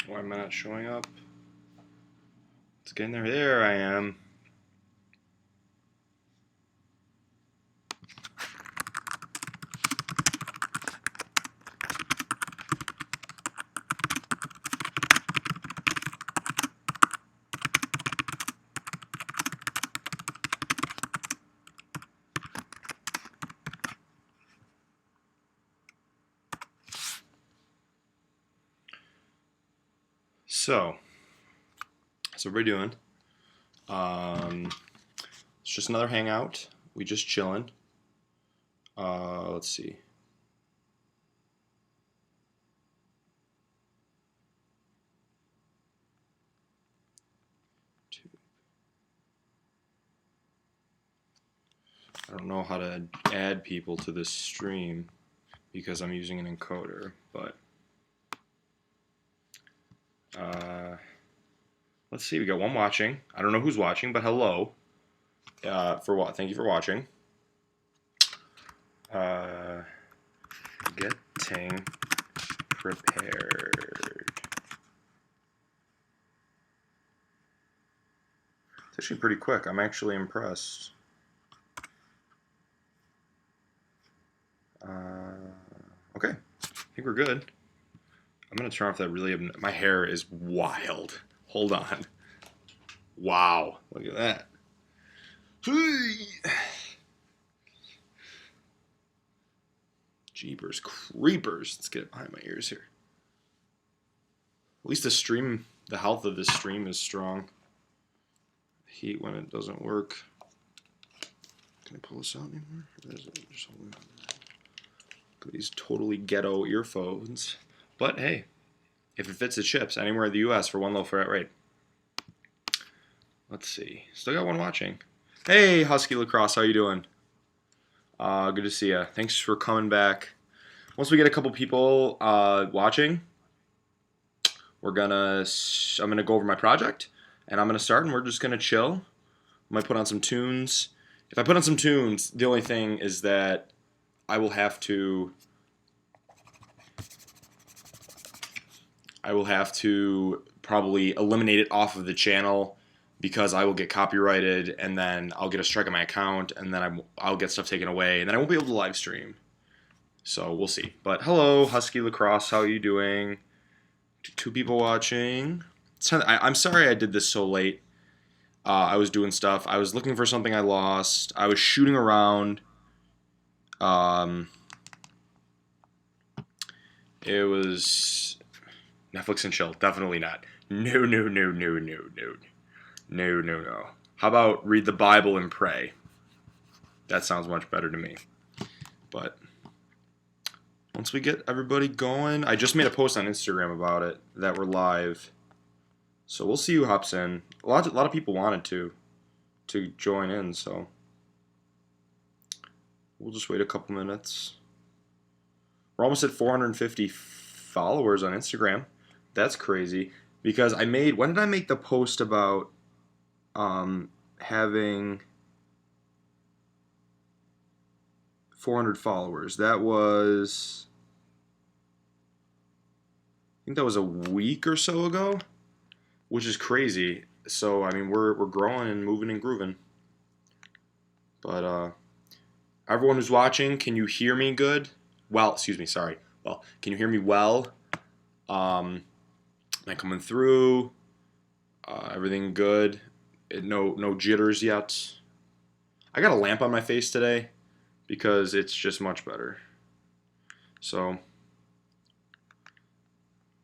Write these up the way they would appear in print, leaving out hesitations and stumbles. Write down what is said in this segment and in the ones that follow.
Why am I not showing up? Let's get in there. There I am. So, how's everybody doing? It's just another hangout. We just chilling. Let's see. I don't know how to add people to this stream because I'm using an encoder, but let's see. We got one watching. I don't know who's watching, but hello. Thank you for watching. Getting prepared. It's actually pretty quick. I'm actually impressed. Okay, I think we're good. I'm gonna turn off that really. My hair is wild. Hold on. Wow, look at that. Jeepers creepers. Let's get it behind my ears here. At least the health of this stream is strong. Heat when it doesn't work. Can I pull this out anymore? These totally ghetto earphones. But hey, if it fits the chips anywhere in the US for one low flat rate. Let's see. Still got one watching. Hey, Husky Lacrosse, how you doing? Good to see you. Thanks for coming back. Once we get a couple people watching, I'm gonna go over my project, and I'm gonna start, and we're just gonna chill. I might put on some tunes. If I put on some tunes, the only thing is that I will have to probably eliminate it off of the channel because I will get copyrighted, and then I'll get a strike on my account, and then I'll get stuff taken away, and then I won't be able to live stream. So we'll see. But hello, Husky Lacrosse, how are you doing? Two people watching. I'm sorry I did this so late. I was doing stuff. I was looking for something I lost. I was shooting around. It was Netflix and chill. Definitely not. No. How about read the Bible and pray? That sounds much better to me. But once we get everybody going, I just made a post on Instagram about it that we're live. So we'll see who hops in. A lot of people wanted to join in, so we'll just wait a couple minutes. We're almost at 450 followers on Instagram. That's crazy because when did I make the post about having 400 followers? That was, I think that was a week or so ago, which is crazy. So I mean, we're growing and moving and grooving. But everyone who's watching, can you hear me good? Well, excuse me, sorry. Well, can you hear me well? Am I coming through? Everything good? No jitters yet. I got a lamp on my face today because it's just much better. So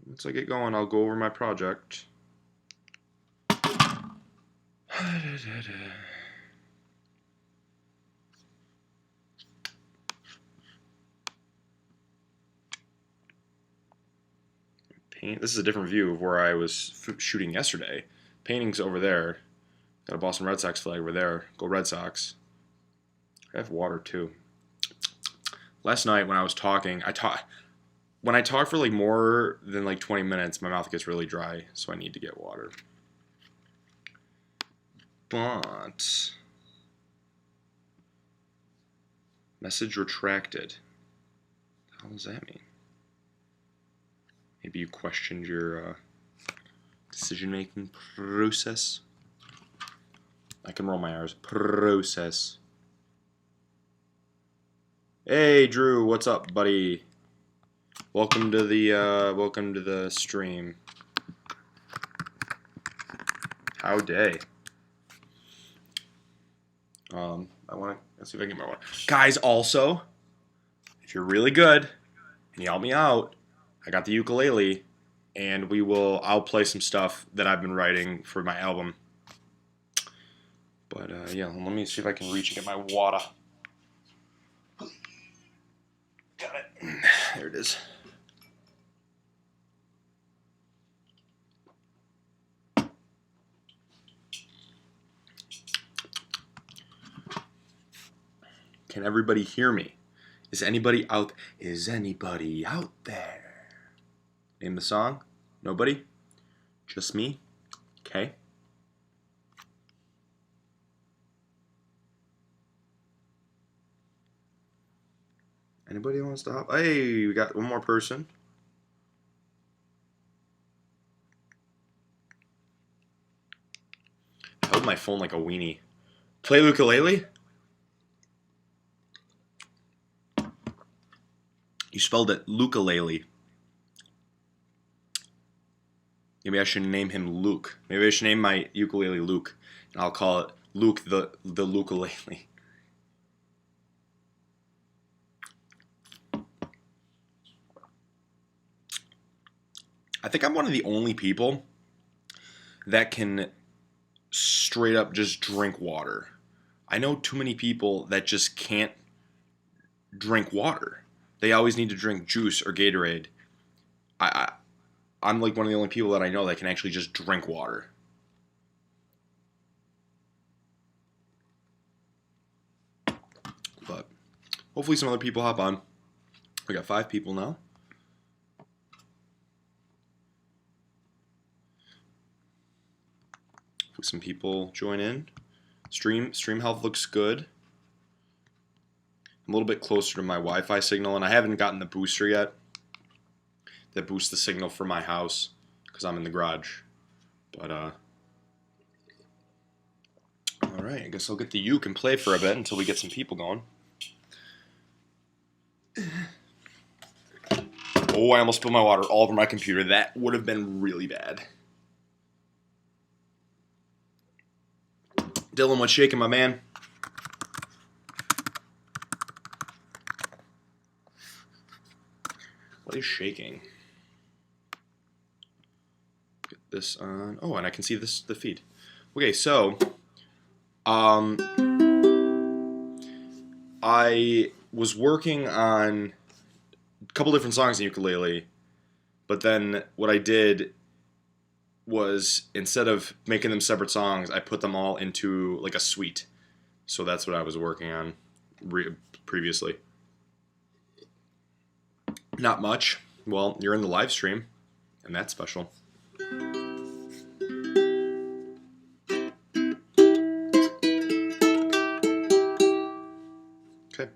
once I get going, I'll go over my project. This is a different view of where I was shooting yesterday. Painting's over there. Got a Boston Red Sox flag over there. Go Red Sox. I have water too. Last night when I was talking, when I talk for like more than like 20 minutes, my mouth gets really dry, so I need to get water. But message retracted. What the hell does that mean? Maybe you questioned your decision-making process. I can roll my R's. Process. Hey, Drew, what's up, buddy? Welcome to the stream. Howdy. Let's see if I can get my water. Guys, also, if you're really good and you help me out, I got the ukulele, and I'll play some stuff that I've been writing for my album. But yeah, let me see if I can reach and get my water. Got it. There it is. Can everybody hear me? Is anybody out there? Name the song? Nobody? Just me? Okay. Anybody wants to hop? Hey, we got one more person. I held my phone like a weenie. Play ukulele? You spelled it ukulele. Maybe I should name him Luke. Maybe I should name my ukulele Luke, and I'll call it Luke the ukulele. I think I'm one of the only people that can straight up just drink water. I know too many people that just can't drink water. They always need to drink juice or Gatorade. I'm like one of the only people that I know that can actually just drink water. But hopefully some other people hop on. We got 5 people now. Hopefully some people join in. Stream health looks good. I'm a little bit closer to my Wi-Fi signal, and I haven't gotten the booster yet that boosts the signal for my house because I'm in the garage. But all right, I guess I'll get the uke and play for a bit until we get some people going. Oh, I almost spilled my water all over my computer. That would have been really bad. Dylan, what's shaking, my man? What is shaking? Get this on. Oh, and I can see the feed. Okay, so I was working on a couple different songs in ukulele, but then what I did was instead of making them separate songs, I put them all into like a suite. So that's what I was working on previously. Not much. Well, you're in the live stream, and that's special. Okay.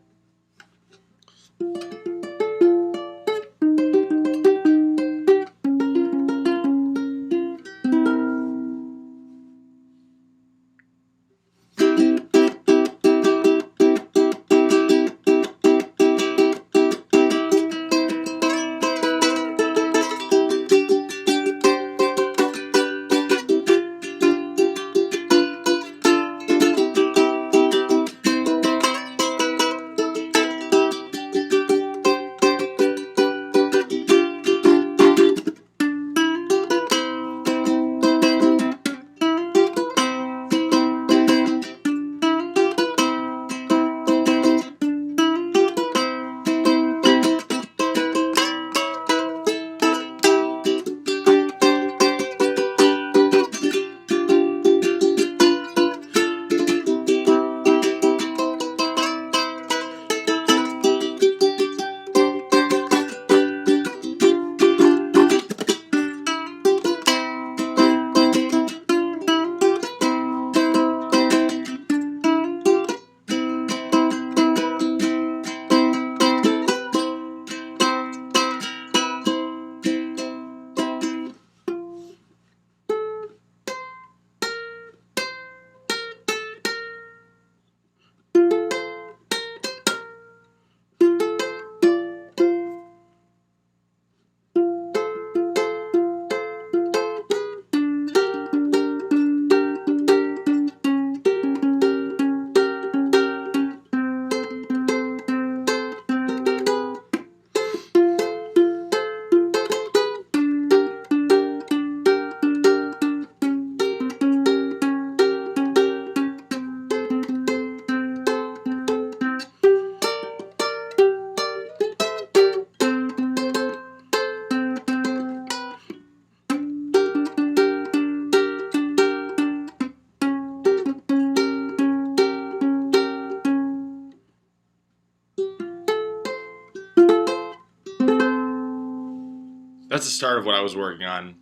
that's the start of what I was working on.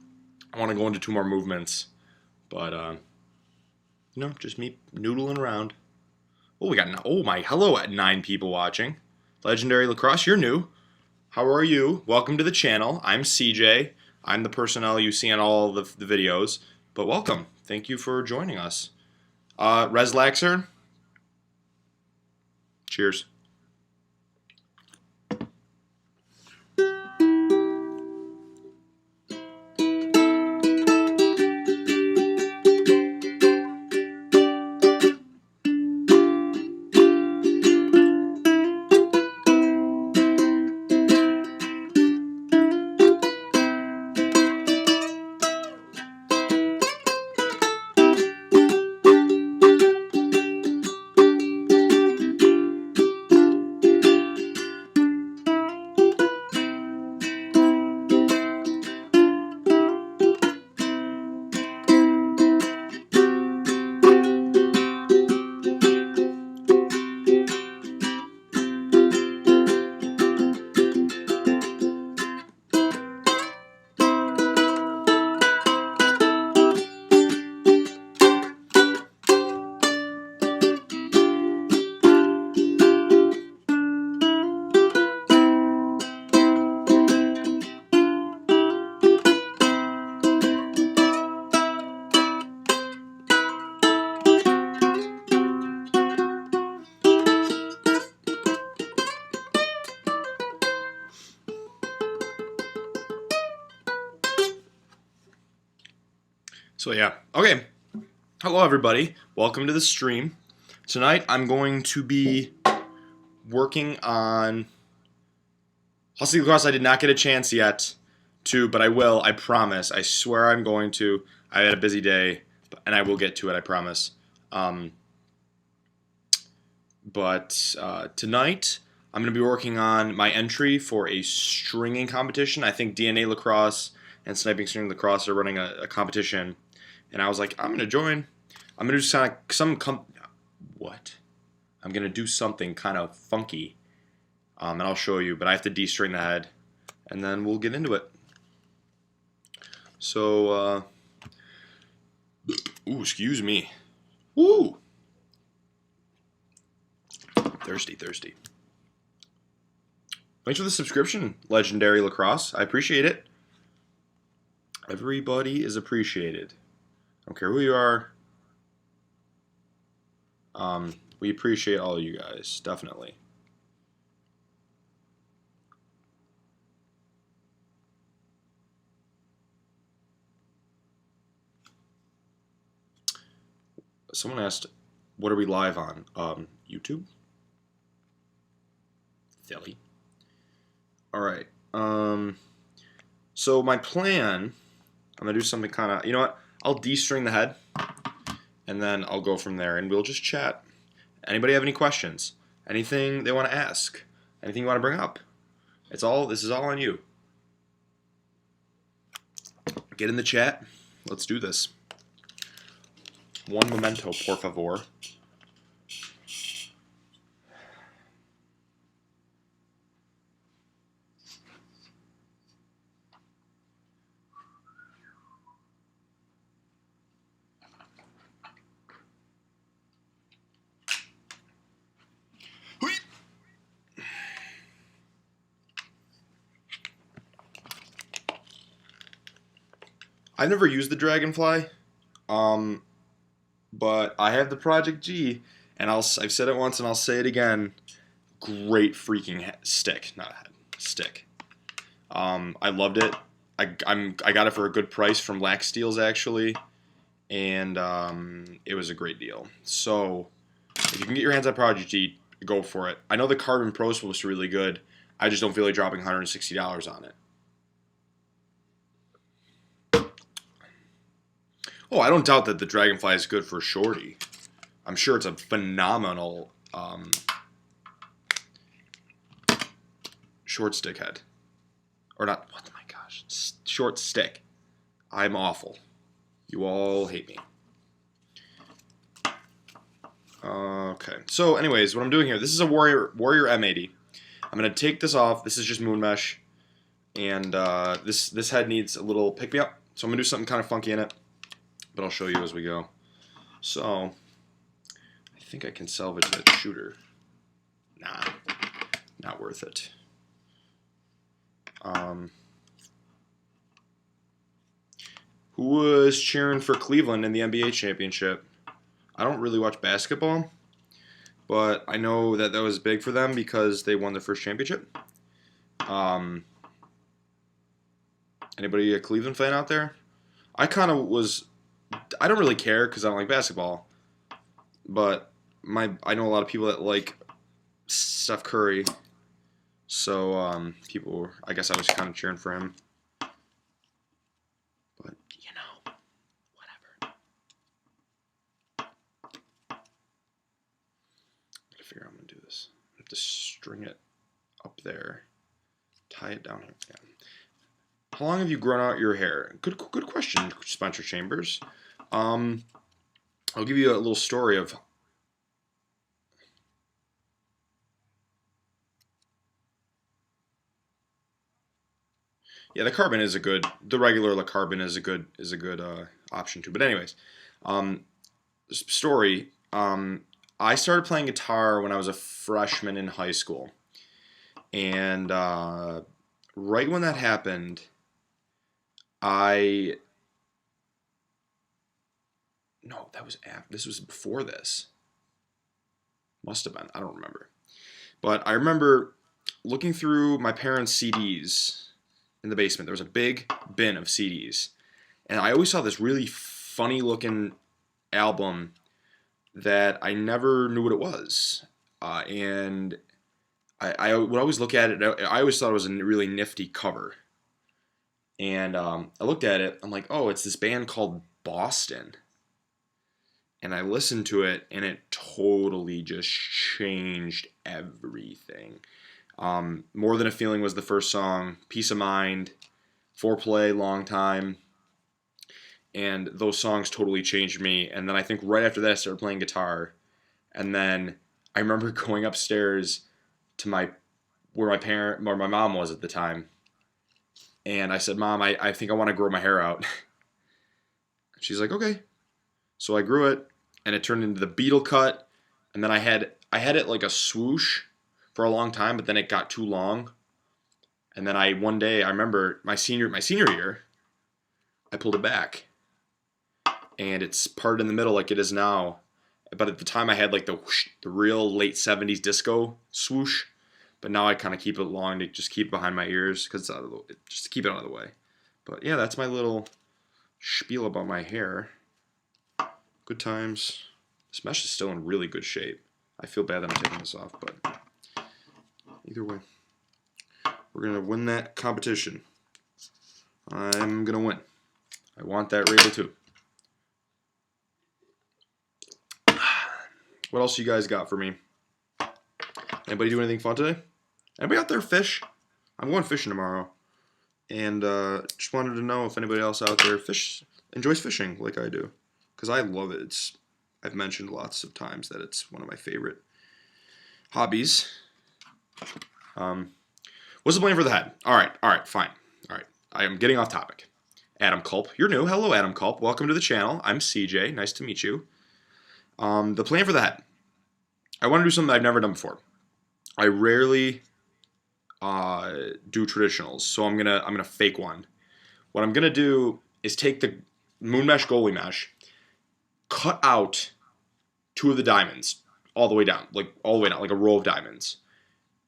I want to go into 2 more movements, but just me noodling around. Oh, we got hello at 9 people watching. Legendary Lacrosse, you're new. How are you? Welcome to the channel. I'm CJ. I'm the personnel you see on all the videos, but welcome. Thank you for joining us. Res Laxer. Cheers. So yeah, okay. Hello everybody. Welcome to the stream. Tonight I'm going to be working on Husky Lacrosse. I did not get a chance yet to, but I will. I promise. I swear I'm going to. I had a busy day, and I will get to it. I promise. But tonight I'm going to be working on my entry for a stringing competition. I think DNA Lacrosse and Sniping String Lacrosse are running a competition. And I was like, I'm going to join. I'm going to do I'm going to do something kind of funky. And I'll show you. But I have to de-string the head. And then we'll get into it. So, ooh, excuse me. Woo! Thirsty. Thanks for the subscription, Legendary Lacrosse. I appreciate it. Everybody is appreciated. I don't care who you are. We appreciate all of you guys, definitely. Someone asked, what are we live on? YouTube? Philly. Alright. So my plan, I'm going to do something kind of, you know what? I'll de-string the head, and then I'll go from there, and we'll just chat. Anybody have any questions? Anything they want to ask? Anything you want to bring up? This is all on you. Get in the chat. Let's do this. One momento, por favor. I've never used the Dragonfly, but I have the Project G, and I've said it once and I'll say it again. Great freaking stick, not head, stick. I loved it. I got it for a good price from Lax Steels actually, and it was a great deal. So if you can get your hands on Project G, go for it. I know the Carbon Pro was really good. I just don't feel like dropping $160 on it. Oh, I don't doubt that the Dragonfly is good for shorty. I'm sure it's a phenomenal short stick head. Or not, what, my gosh, short stick. I'm awful. You all hate me. Okay, so anyways, what I'm doing here, this is a Warrior M80. I'm going to take this off. This is just Moon Mesh. and this head needs a little pick me up. So I'm gonna do something kind of funky in it, but I'll show you as we go. So I think I can salvage that shooter. Nah, not worth it. Who was cheering for Cleveland in the NBA championship? I don't really watch basketball, but I know that was big for them because they won their first championship. Anybody a Cleveland fan out there? I kind of was. I don't really care because I don't like basketball, but I know a lot of people that like Steph Curry, so people. I guess I was kind of cheering for him, but you know, whatever. Gotta figure out how I'm gonna do this. I have to string it up there, tie it down here. Yeah. How long have you grown out your hair? Good question, Spencer Chambers. I'll give you a little story of. Yeah, the carbon is the regular carbon is a good option too. But anyways, story. I started playing guitar when I was a freshman in high school, and right when that happened, no, that was after. This was before this. Must have been. I don't remember. But I remember looking through my parents' CDs in the basement. There was a big bin of CDs. And I always saw this really funny looking album that I never knew what it was. And I would always look at it. I always thought it was a really nifty cover. And I looked at it. I'm like, oh, it's this band called Boston. And I listened to it, and it totally just changed everything. More Than a Feeling was the first song. Peace of Mind, Foreplay, Long Time. And those songs totally changed me. And then I think right after that, I started playing guitar. And then I remember going upstairs to where my mom was at the time. And I said, Mom, I think I want to grow my hair out. She's like, okay. So I grew it, and it turned into the Beatle cut. And then I had it like a swoosh for a long time, but then it got too long. And then one day I remember my senior year, I pulled it back, and it's parted in the middle like it is now. But at the time I had like the whoosh, the real late 70s disco swoosh. But now I kind of keep it long to just keep it behind my ears because just to keep it out of the way. But yeah, that's my little spiel about my hair. Good times. This mesh is still in really good shape. I feel bad that I'm taking this off, but either way, we're going to win that competition. I'm going to win. I want that Ray-Ban too. What else you guys got for me? Anybody do anything fun today? Anybody out there fish? I'm going fishing tomorrow. And just wanted to know if anybody else out there enjoys fishing like I do. Because I love it. I've mentioned lots of times that it's one of my favorite hobbies. What's the plan for the head? All right, fine. All right, I am getting off topic. Adam Culp, you're new. Hello, Adam Culp. Welcome to the channel. I'm CJ. Nice to meet you. The plan for the head. I want to do something I've never done before. I rarely do traditionals, so I'm gonna fake one. What I'm gonna do is take the moon mesh goalie mesh, cut out two of the diamonds all the way down, like a row of diamonds.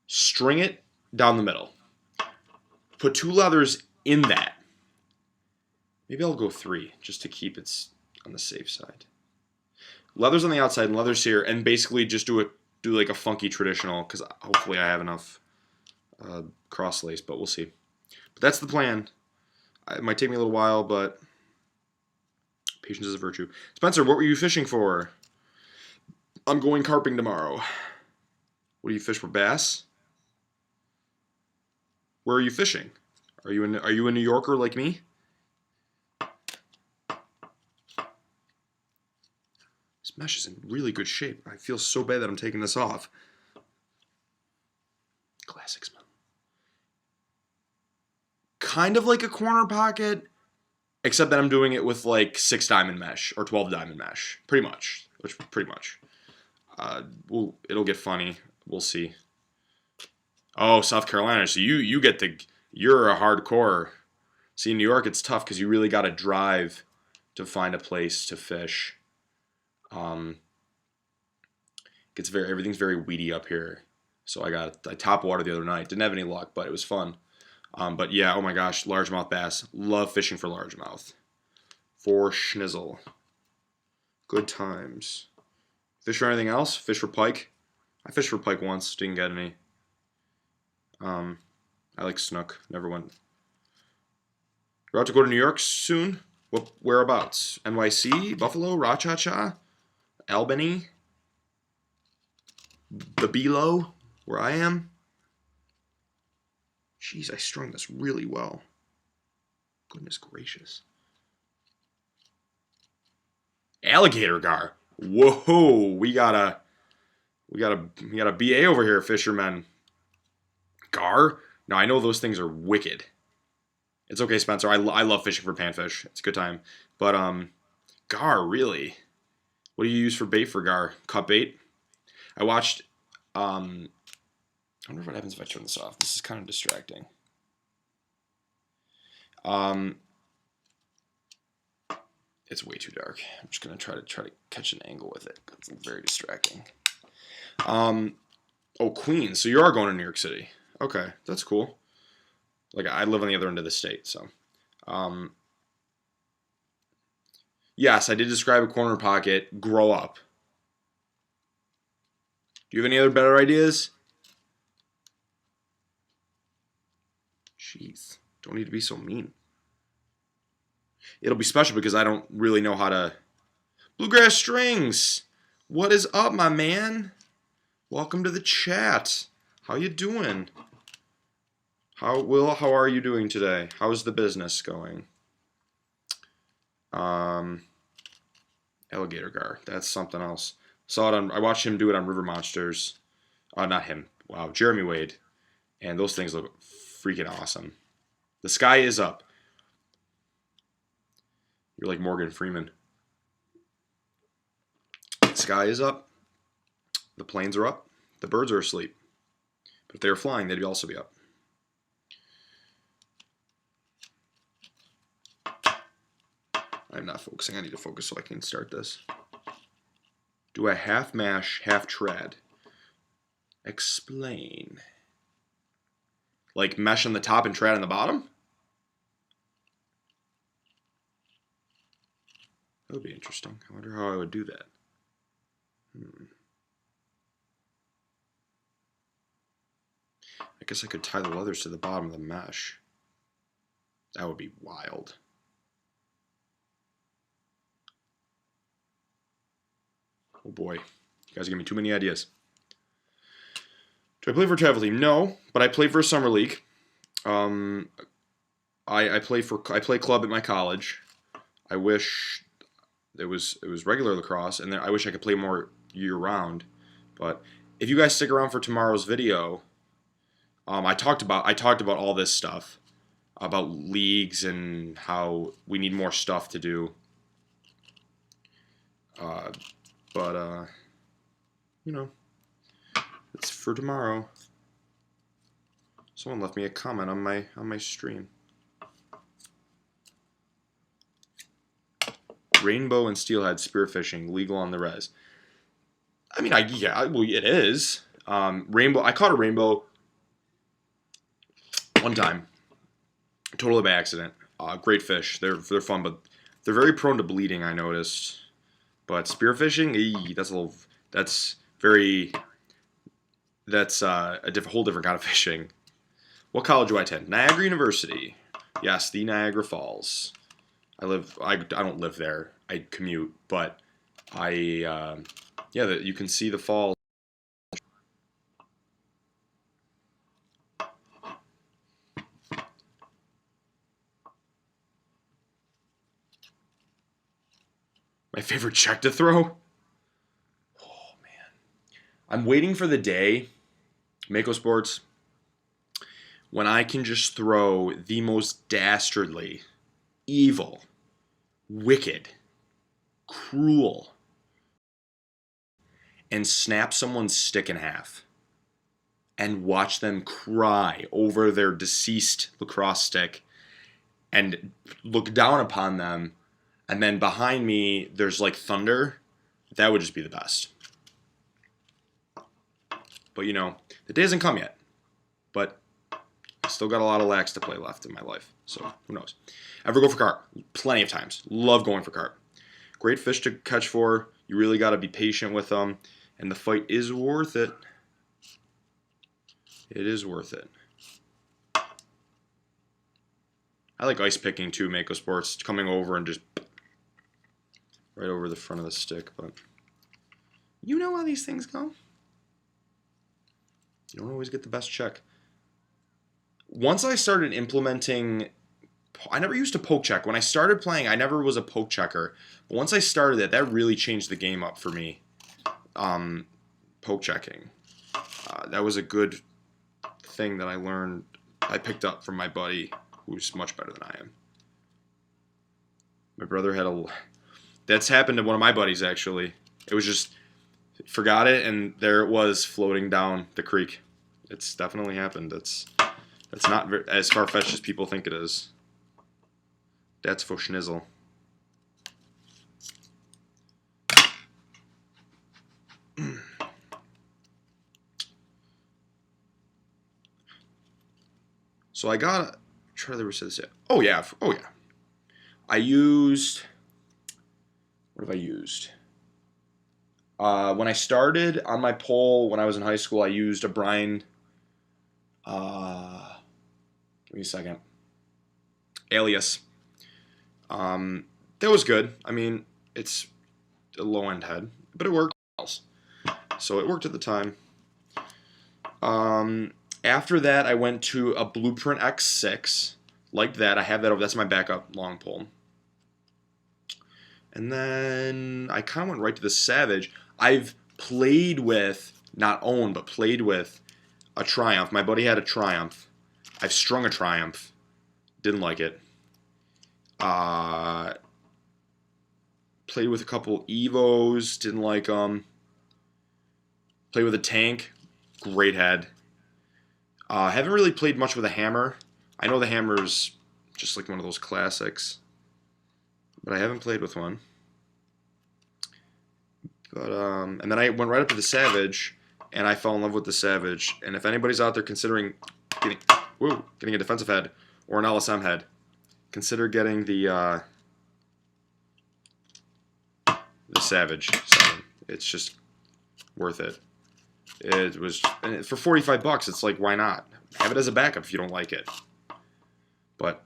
String it down the middle. Put two leathers in that. Maybe I'll go three just to keep it on the safe side. Leathers on the outside and leathers here, and basically just do like a funky traditional because hopefully I have enough cross lace, but we'll see. But that's the plan. It might take me a little while, but patience is a virtue. Spencer, what were you fishing for? I'm going carping tomorrow. What do you fish for? Bass? Where are you fishing? Are you a New Yorker like me? This mesh is in really good shape. I feel so bad that I'm taking this off. Classic smell. kind of like a corner pocket, except that I'm doing it with like 6 diamond mesh or 12 diamond mesh, pretty much. It'll get funny. We'll see. Oh, South Carolina. So you're a hardcore. See, in New York, it's tough because you really got to drive to find a place to fish. Everything's very weedy up here. So I top water the other night. Didn't have any luck, but it was fun. But yeah, oh my gosh, largemouth bass. Love fishing for largemouth. For schnizzle. Good times. Fish for anything else? Fish for pike? I fished for pike once, didn't get any. I like snook, never went. You're about to go to New York soon? Whereabouts? NYC? Buffalo? Rochester? Albany? The Below? Where I am? Jeez, I strung this really well. Goodness gracious. Alligator gar. Whoa, we got a BA over here, fishermen. Gar? No, I know those things are wicked. It's okay, Spencer. I love fishing for panfish. It's a good time. But gar, really? What do you use for bait for gar? Cut bait? I watched I wonder what happens if I turn this off. This is kind of distracting. It's way too dark. I'm just gonna try to catch an angle with it. It's very distracting. Oh, Queens. So you are going to New York City. Okay, that's cool. Like, I live on the other end of the state, so. Yes, I did describe a corner pocket. Grow up. Do you have any other better ideas? Jeez, don't need to be so mean. It'll be special because I don't really know how to... Bluegrass Strings! What is up, my man? Welcome to the chat. How you doing? How are you doing today? How's the business going? Alligator gar. That's something else. I watched him do it on River Monsters. Not him. Wow, Jeremy Wade. And those things look freaking awesome. The sky is up. You're like Morgan Freeman. The sky is up. The planes are up. The birds are asleep. But if they were flying, they'd also be up. I'm not focusing. I need to focus so I can start this. Do I half mash, half tread? Explain. Like mesh on the top and tread on the bottom? That would be interesting. I wonder how I would do that. I guess I could tie the leathers to the bottom of the mesh. That would be wild. Oh boy. You guys give me too many ideas. Do I play for a travel team? No, but I play for a summer league. I play club at my college. I wish it was regular lacrosse, and I wish I could play more year round. But if you guys stick around for tomorrow's video, I talked about all this stuff about leagues and how we need more stuff to do. You know, it's for tomorrow. Someone left me a comment on my stream. Rainbow and steelhead spearfishing legal on the res. I mean, well, it is. Rainbow. I caught a rainbow one time, totally by accident. Great fish. They're fun, but they're very prone to bleeding. I noticed. But spearfishing, that's a whole different kind of fishing. What college do I attend? Niagara University. Yes, the Niagara Falls. I don't live there. I commute, but you can see the falls. My favorite check to throw? Oh, man. I'm waiting for the day, Mako Sports, when I can just throw the most dastardly, evil, wicked, cruel, and snap someone's stick in half and watch them cry over their deceased lacrosse stick and look down upon them, and then behind me there's like thunder, that would just be the best. But you know, the day hasn't come yet. But I still got a lot of lax to play left in my life, so who knows. Ever go for carp? Plenty of times. Love going for carp. Great fish to catch for. You really got to be patient with them, and the fight is worth it. It is worth it. I like ice picking too, Mako Sports, coming over and just right over the front of the stick, but you know how these things go. You don't always get the best check. Once I started implementing, I never used to poke check. When I started playing, I never was a poke checker. But once I started it, that really changed the game up for me. Poke checking. That was a good thing that I learned, I picked up from my buddy, who's much better than I am. My brother had that's happened to one of my buddies, actually. It was just, forgot it, and there it was floating down the creek. It's definitely happened. That's not as far-fetched as people think it is. That's for schnizzle. So I got, try to say this. Oh yeah. I used, what have I used? When I started on my pole when I was in high school, I used a Brian, give me a second, Alias. That was good. I mean, it's a low-end head, but it worked. So it worked at the time. After that, I went to a Blueprint X6, like that. I have that over. That's my backup long pole. And then I kind of went right to the Savage. I've played with, not owned, but played with a Triumph. My buddy had a Triumph. I've strung a Triumph. Didn't like it. Played with a couple Evos. Didn't like them. Played with a Tank. Great head. Haven't really played much with a Hammer. I know the Hammer's just like one of those classics, but I haven't played with one. But and then I went right up to the Savage, and I fell in love with the Savage. And if anybody's out there considering getting a defensive head or an LSM head, consider getting the Savage 7. It's just worth it. It was, and for $45, it's like, why not? Have it as a backup if you don't like it. But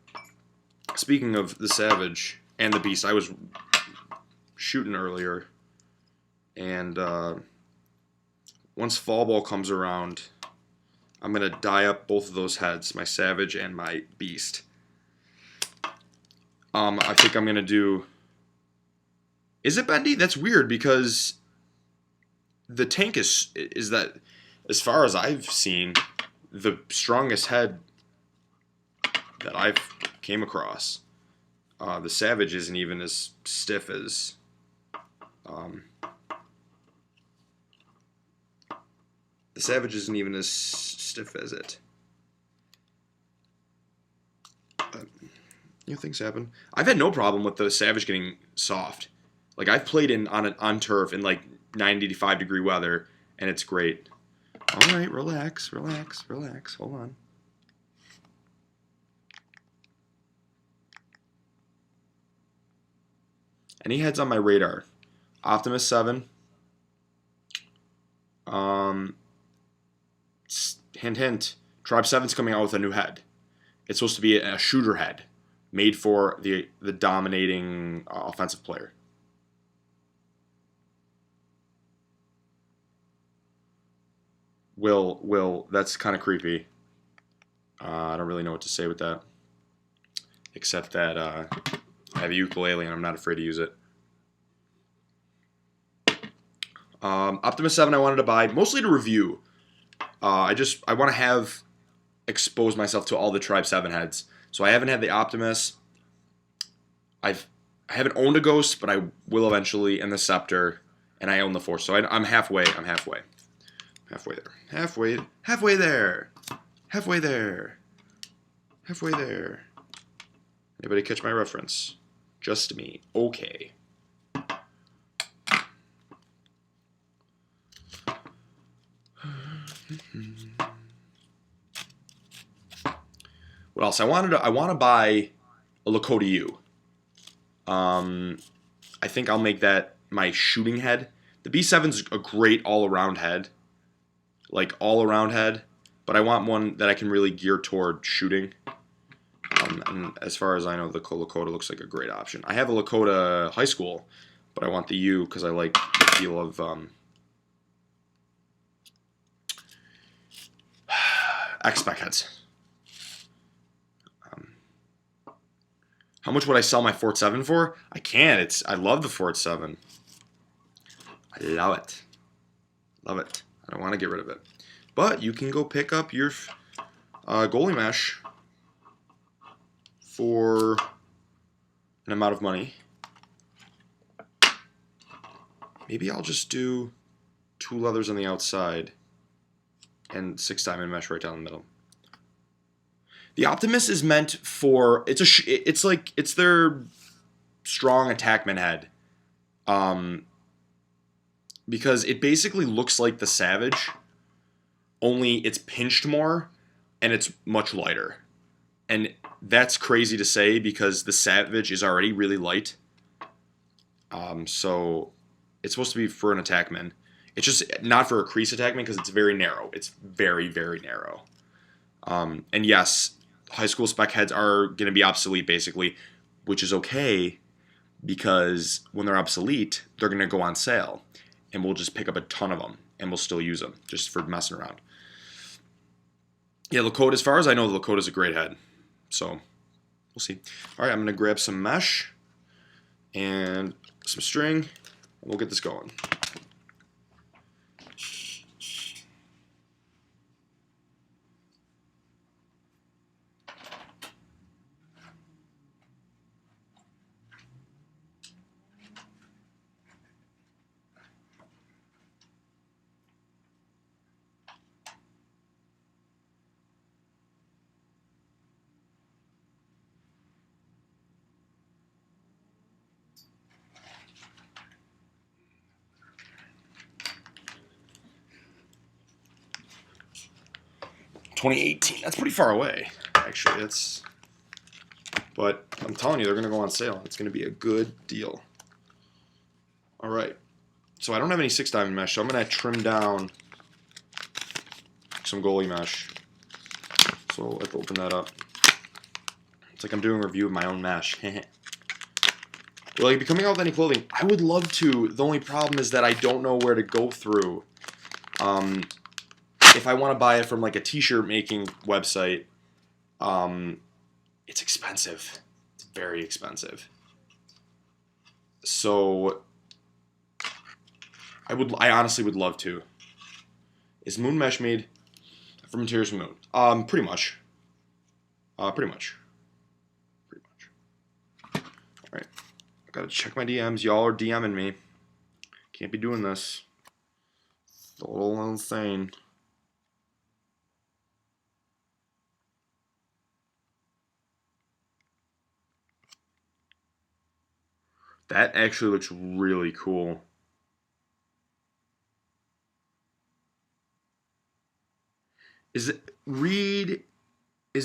speaking of the Savage and the Beast, I was shooting earlier, and once fall ball comes around, I'm going to dye up both of those heads, my Savage and my Beast. I think I'm going to do... Is it bendy? That's weird, because the Tank is that, as far as I've seen, the strongest head that I've came across. The Savage isn't even as stiff as the Savage isn't even as stiff as it. You know, things happen. I've had no problem with the Savage getting soft. Like, I've played on turf in like 95-degree weather, and it's great. All right, relax. Hold on. Any heads on my radar? Optimus 7. Hint. Tribe 7's coming out with a new head. It's supposed to be a shooter head, made for the dominating offensive player. Will, that's kind of creepy. I don't really know what to say with that, except that I have a ukulele and I'm not afraid to use it. Optimus 7 I wanted to buy, mostly to review. I want to have expose myself to all the Tribe 7 heads. So I haven't had the Optimus. I haven't owned a Ghost, but I will eventually, and the Scepter, and I own the Force. So I'm halfway. I'm halfway. Halfway there. Halfway there. Halfway there. Halfway there. Anybody catch my reference? Just me. Okay. What else? I want to buy a Lakota U. I think I'll make that my shooting head. The B7's a great all-around head. Like, all-around head. But I want one that I can really gear toward shooting. And as far as I know, the Lakota looks like a great option. I have a Lakota High School, but I want the U because I like the feel of X-Spec heads. How much would I sell my Fort 7 for? I can't. I love the Fort 7. I love it. Love it. I don't want to get rid of it. But you can go pick up your goalie mesh for an amount of money. Maybe I'll just do 2 leathers on the outside and 6 diamond mesh right down the middle. The Optimus is meant for it's their strong attackman head, because it basically looks like the Savage, only it's pinched more and it's much lighter, and that's crazy to say because the Savage is already really light. So it's supposed to be for an attackman. It's just not for a crease attackman because it's very narrow. It's very, very narrow. And yes, high school spec heads are going to be obsolete basically, which is okay because when they're obsolete, they're going to go on sale and we'll just pick up a ton of them and we'll still use them just for messing around. Yeah, Lakota, as far as I know, the Lakota's a great head. So we'll see. All right, I'm going to grab some mesh and some string and we'll get this going. $2018. That's pretty far away, actually. But I'm telling you, they're going to go on sale. It's going to be a good deal. All right. So I don't have any 6 diamond mesh, so I'm going to trim down some goalie mesh. So I'll have to open that up. It's like I'm doing a review of my own mesh. Will I be coming out with any clothing? I would love to. The only problem is that I don't know where to go through. If I want to buy it from like a t-shirt making website, it's expensive. It's very expensive. So I honestly would love to. Is Moon Mesh made from materials from Moon? Pretty much. Pretty much. All right. I gotta check my DMs. Y'all are DMing me. Can't be doing this. It's a little insane. That actually looks really cool. Is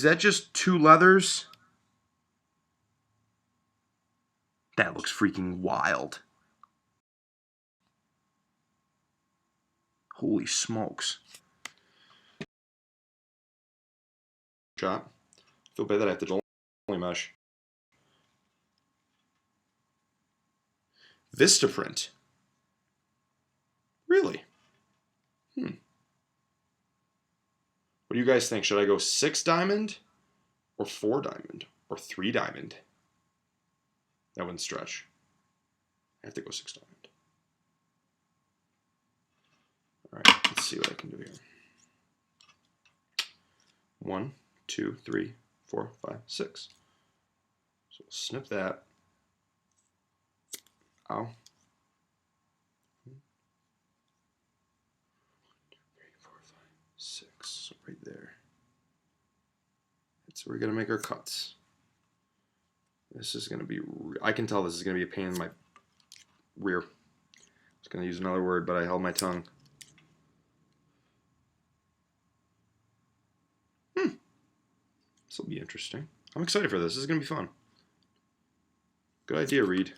that just 2 leathers? That looks freaking wild. Holy smokes. Shot. Feel bad that I have to only mesh. Vistaprint. Really? What do you guys think? Should I go 6 diamond or 4 diamond or 3 diamond? That wouldn't stretch. I have to go 6 diamond. All right, let's see what I can do here. 1, 2, 3, 4, 5, 6. So we'll snip that. Ow. 3, 4, 5, 6. So right there. That's where we're going to make our cuts. This is going to be, I can tell this is going to be a pain in my rear. I was going to use another word, but I held my tongue. This will be interesting. I'm excited for this. This is going to be fun. Good idea, Reed.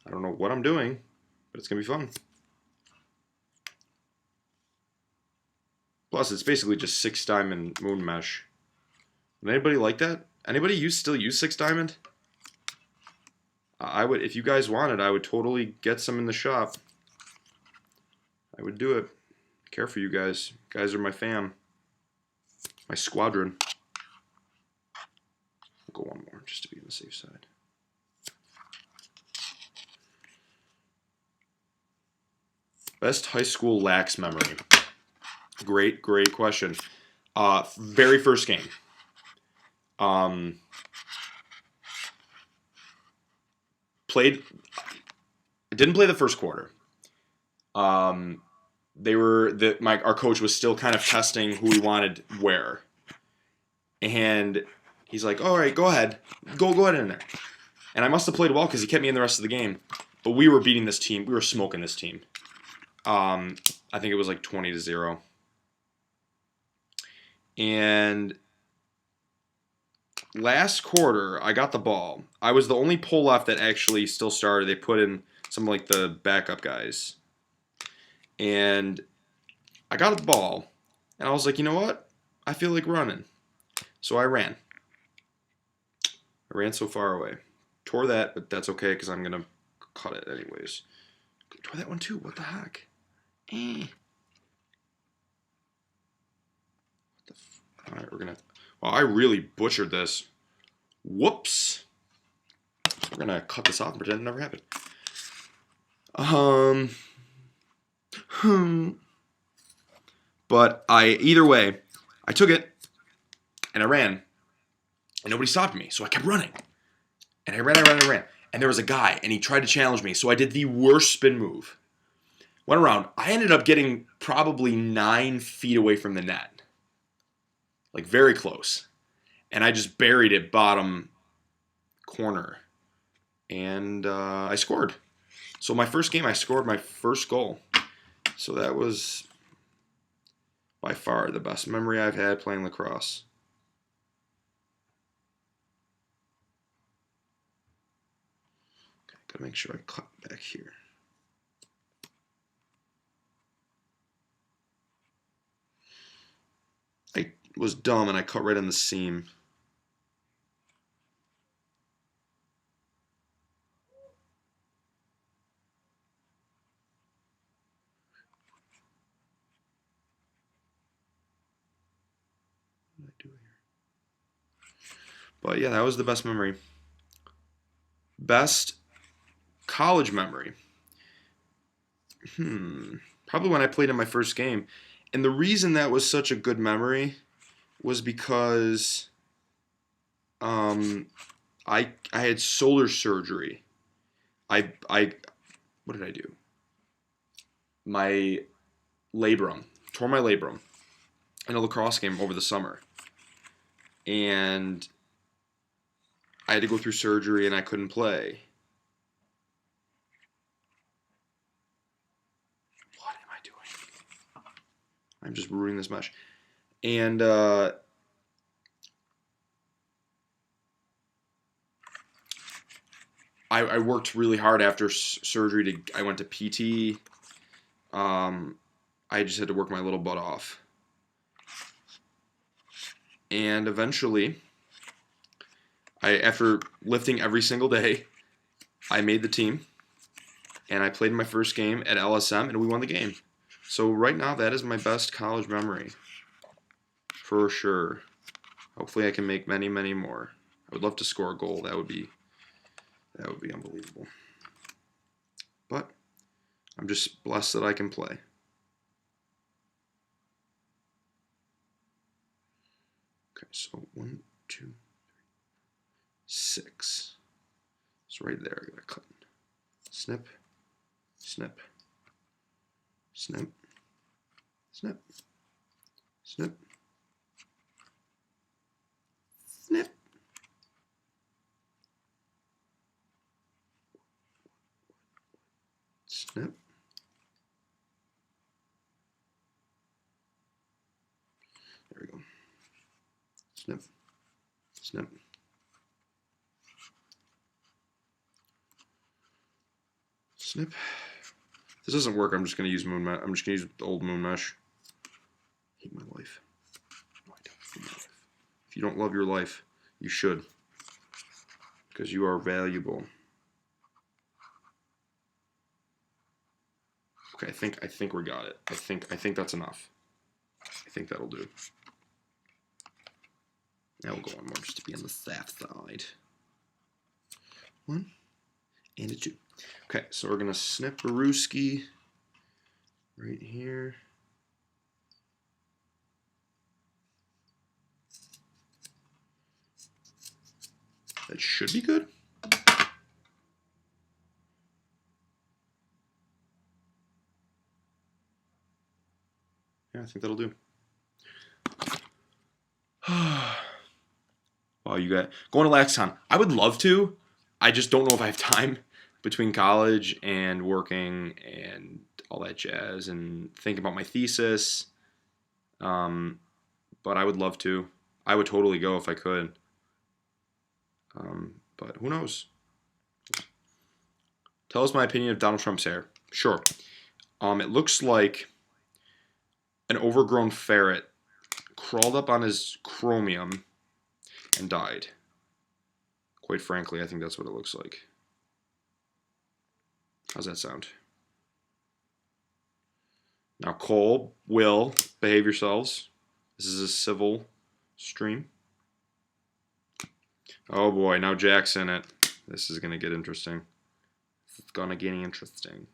I don't know what I'm doing, but it's going to be fun. Plus, it's basically just 6 diamond moon mesh. Would anybody like that? Anybody still use 6 diamond? I would, if you guys wanted, I would totally get some in the shop. I would do it. Care for you guys. You guys are my fam. My squadron. We'll go one more just to be on the safe side. Best high school lax memory. Great question. Very first game. Didn't play the first quarter. Our coach was still kind of testing who we wanted where. And he's like, all right, go ahead in there. And I must have played well because he kept me in the rest of the game. But we were beating this team. We were smoking this team. I think it was like 20-0. And last quarter, I got the ball. I was the only pull left that actually still started. They put in some like the backup guys. And I got the ball. And I was like, you know what? I feel like running. So I ran. I ran so far away. Tore that, but that's okay because I'm going to cut it anyways. Tore that one too. What the heck? Alright, we're going to... Wow, I really butchered this. Whoops. We're going to cut this off and pretend it never happened. But either way, I took it and I ran and nobody stopped me. So I kept running and I ran. And there was a guy and he tried to challenge me. So I did the worst spin move. Went around. I ended up getting probably 9 feet away from the net. Like very close. And I just buried it bottom corner. And I scored. So my first game, I scored my first goal. So that was by far the best memory I've had playing lacrosse. Okay, gotta make sure I cut back here. I was dumb and I cut right on the seam. What did I do here? But yeah, that was the best memory. Best college memory. Probably when I played in my first game. And the reason that was such a good memory was because I had shoulder surgery. What did I do? My labrum. Tore my labrum in a lacrosse game over the summer. And I had to go through surgery and I couldn't play. What am I doing? I'm just ruining this mesh. And I worked really hard after surgery. I went to PT. I just had to work my little butt off. And eventually, after lifting every single day, I made the team. And I played my first game at LSM, and we won the game. So right now, that is my best college memory. For sure. Hopefully I can make many, many more. I would love to score a goal. That would be unbelievable. But I'm just blessed that I can play. So 1, 2, 6. So right there, I gotta cut. Snip, snip, snip, snip, snip, snip. Snip. There we go. Snip, snip. Snip. If this doesn't work, I'm just gonna use moon mesh. I'm just gonna use the old moon mesh. I hate my life. No, I don't hate my life. If you don't love your life, you should, because you are valuable. Okay, I think we got it. I think that's enough. I think that'll do. Now we'll go one more just to be on the safe side. 1 and a 2. Okay, so we're gonna snip Baruski right here. That should be good. Yeah, I think that'll do. Wow, you got going to Laxton. I would love to. I just don't know if I have time between college and working and all that jazz and thinking about my thesis. But I would love to. I would totally go if I could. But who knows? Tell us my opinion of Donald Trump's hair. Sure. It looks like an overgrown ferret crawled up on his chromium and died. Quite frankly, I think that's what it looks like. How's that sound? Now, Cole, Will, behave yourselves. This is a civil stream. Oh boy, now Jack's in it. This is going to get interesting. It's going to get interesting.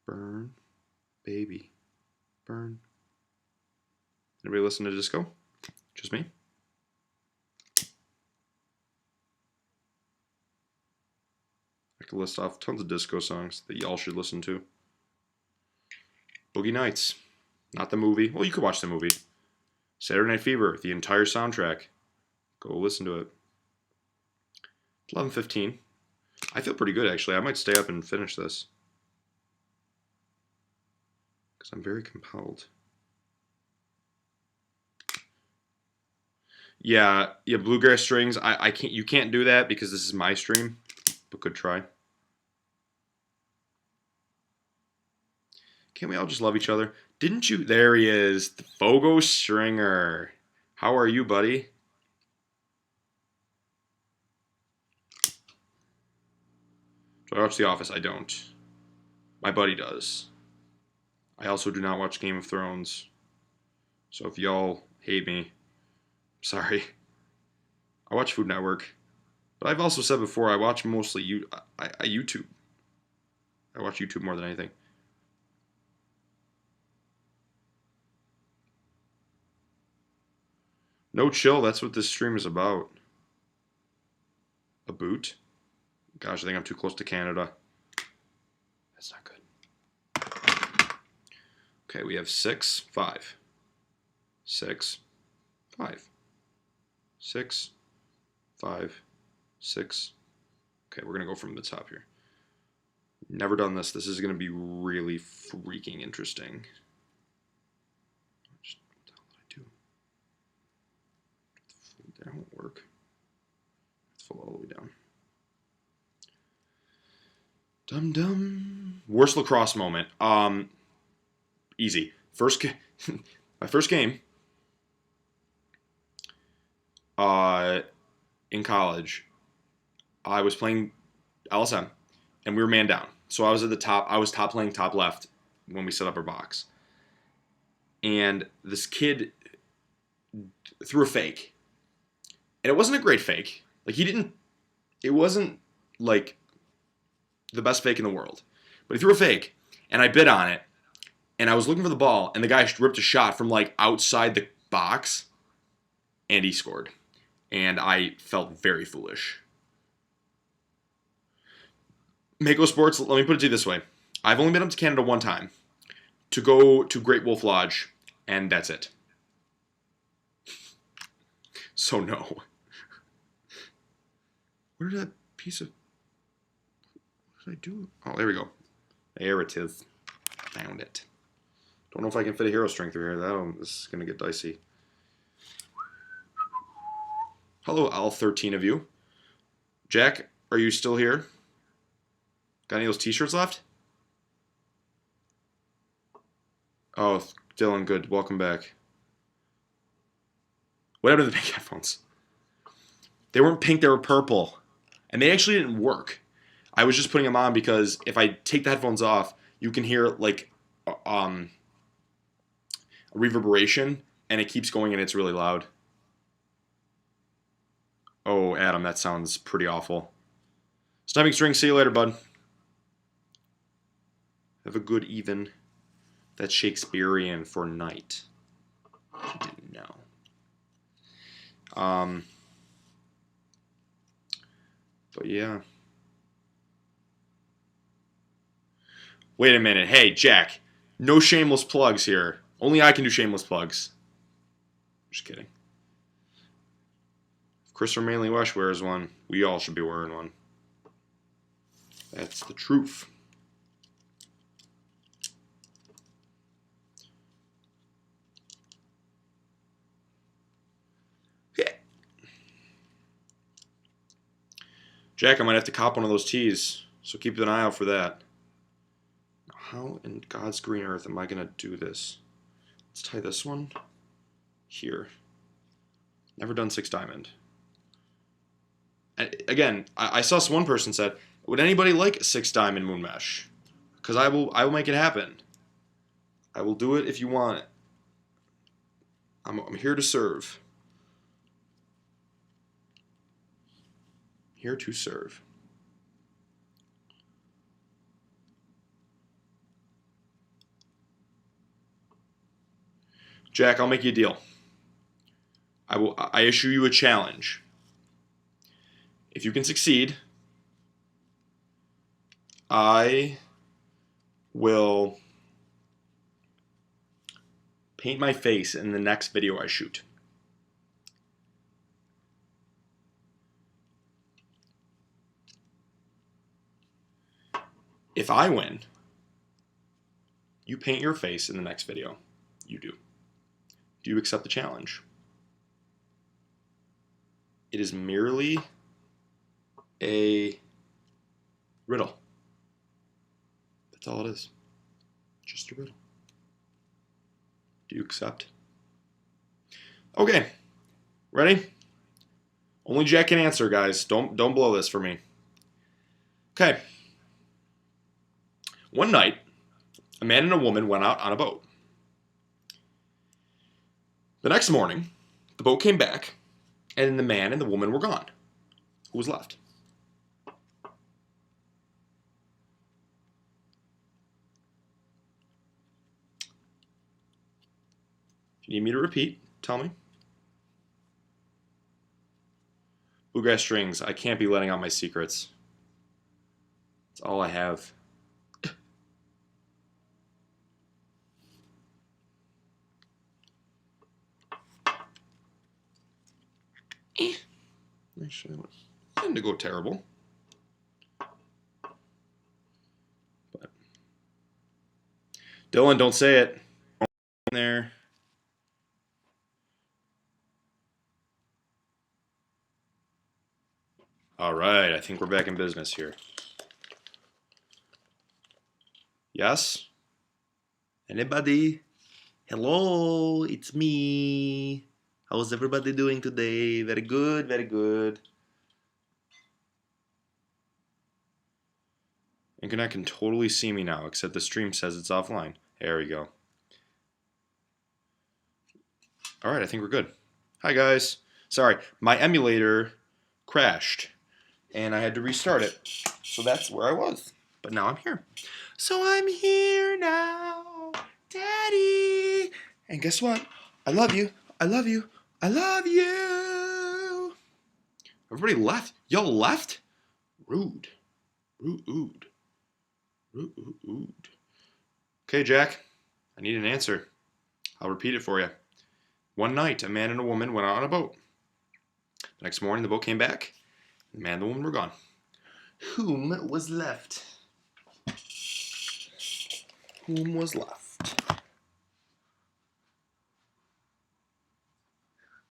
Burn, baby, burn. Anybody listen to disco? Just me? I could list off tons of disco songs that y'all should listen to. Boogie Nights. Not the movie. Well, you could watch the movie. Saturday Night Fever, the entire soundtrack. Go listen to it. 11:15. I feel pretty good, actually. I might stay up and finish this. Because I'm very compelled. Yeah, bluegrass strings. I can't. You can't do that because this is my stream. But good try. Can't we all just love each other? Didn't you? There he is, the Fogo Stringer. How are you, buddy? Do I watch The Office? I don't. My buddy does. I also do not watch Game of Thrones. So if y'all hate me, sorry. I watch Food Network. But I've also said before, I watch mostly YouTube. I watch YouTube more than anything. No chill, that's what this stream is about. A boot? Gosh, I think I'm too close to Canada. That's not good. Okay, we have 6, 5. 6, 5. 6, 5, 6. Okay, we're going to go from the top here. Never done this. This is going to be really freaking interesting. That won't work. Let's fall all the way down. Dum dum. Worst lacrosse moment. Easy. My first game. In college, I was playing LSM, and we were man down. So I was at the top. I was playing top left when we set up our box, and this kid threw a fake. And it wasn't a great fake. Like, it wasn't, like, the best fake in the world. But he threw a fake, and I bid on it. and I was looking for the ball, and the guy ripped a shot from like outside the box, and he scored. And I felt very foolish. Mako Sports, let me put it to you this way. I've only been up to Canada one time to go to Great Wolf Lodge, and that's it. So no. Where did that piece of... What did I do? Oh, there we go. There it is. Found it. Don't know if I can fit a hero string through here. This is going to get dicey. Hello, all 13 of you. Jack, are you still here? Got any of those t-shirts left? Oh, Dylan, good. Welcome back. What happened to the pink headphones? They weren't pink, they were purple. And they actually didn't work. I was just putting them on because if I take the headphones off, you can hear like a reverberation, and it keeps going and it's really loud. Oh, Adam, that sounds pretty awful. Sniping string, see you later, bud. Have a good even. That's Shakespearean for night. I didn't know. But yeah. Wait a minute. Hey, Jack. No shameless plugs here. Only I can do shameless plugs. Just kidding. If Christopher Manley West wears one, we all should be wearing one. That's the truth. Yeah. Jack, I might have to cop one of those tees, so keep an eye out for that. How in God's green earth am I going to do this? Let's tie this one here. Never done 6 diamond. And again, I saw one person said, would anybody like 6 diamond moon mesh? Because I will make it happen. I will do it if you want it. I'm here to serve. Here to serve. Jack, I'll make you a deal. I issue you a challenge. If you can succeed, I will paint my face in the next video I shoot. If I win, you paint your face in the next video. You do. Do you accept the challenge? It is merely a riddle. That's all it is. Just a riddle. Do you accept? Okay. Ready? Only Jack can answer, guys. Don't blow this for me. Okay. One night, a man and a woman went out on a boat. The next morning, the boat came back, and the man and the woman were gone. Who was left? If you need me to repeat, tell me. Bluegrass strings. I can't be letting out my secrets. That's all I have. Actually, it didn't go terrible. But Dylan, don't say it. There. All right, I think we're back in business here. Yes? Anybody? Hello, it's me. How's everybody doing today? Very good, very good. Internet can totally see me now, except the stream says it's offline. There we go. All right, I think we're good. Hi, guys. Sorry, my emulator crashed, and I had to restart it. So that's where I was. But now I'm here. So I'm here now. And guess what? I love you. I love you. I love you. Everybody left. Y'all left? Rude. Rude. Rude. Okay, Jack. I need an answer. I'll repeat it for you. One night, a man and a woman went out on a boat. The next morning, the boat came back. The man and the woman were gone. Whom was left? Whom was left?